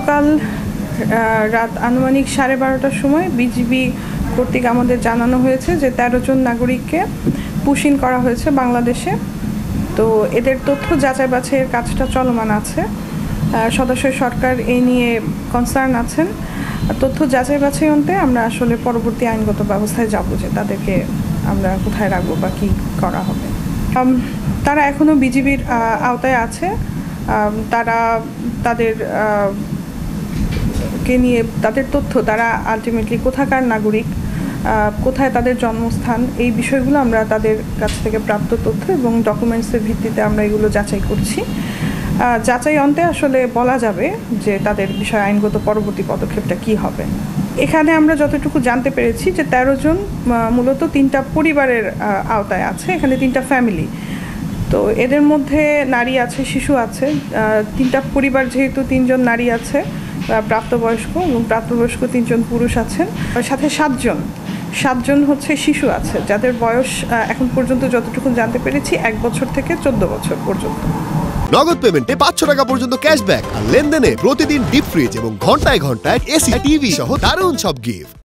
গতকাল রাত আনুমানিক 12:30টার সময় বিজিবি কর্তৃক আমাদের জানানো হয়েছে যে 13 জন নাগরিককে পুশ ইন করা হয়েছে বাংলাদেশে। তো এদের তথ্য যাচাই বাছাইয়ের কাজটা চলমান আছে। সদস্য সরকার এই নিয়ে কনসার্ন আছেন। তথ্য যাচাই বাছাই অন্তে আমরা আসলে পরবর্তী আইনগত ব্যবস্থায় যাব যে তাদেরকে আমরা কোথায় রাখবো বা কী করা হবে। তারা এখনও বিজিবির আওতায় আছে। তারা তাদের কে নিয়ে তাদের তথ্য, তারা আলটিমেটলি কোথাকার নাগরিক, কোথায় তাদের জন্মস্থান, এই বিষয়গুলো আমরা তাদের কাছ থেকে প্রাপ্ত তথ্য এবং ডকুমেন্টসের ভিত্তিতে আমরা এগুলো যাচাই করছি। যাচাই অন্তে আসলে বলা যাবে যে তাদের বিষয়ে আইনগত পরবর্তী পদক্ষেপটা কী হবে। এখানে আমরা যতটুকু জানতে পেরেছি যে 13 জন মূলত 3টা পরিবারের আওতায় আছে। এখানে 3টা ফ্যামিলি। তো এদের মধ্যে নারী আছে, শিশু আছে। 3টা পরিবার যেহেতু 3 জন নারী আছে প্রাপ্তবয়স্ক এবং প্রাপ্তবয়স্ক 3 জন পুরুষ আছেন, সাথে 7 জন হচ্ছে শিশু আছে যাদের বয়স এখন পর্যন্ত যতটুকু জানতে পেরেছি 1 বছর থেকে 14 বছর পর্যন্ত। নগদ পেমেন্টে 500 টাকা পর্যন্ত ক্যাশব্যাক আর লেনদেনে প্রতিদিন ডিপ ফ্রিজ এবং ঘন্টায় ঘন্টায় এসি টিভি সহ দারুণ সব গিফট।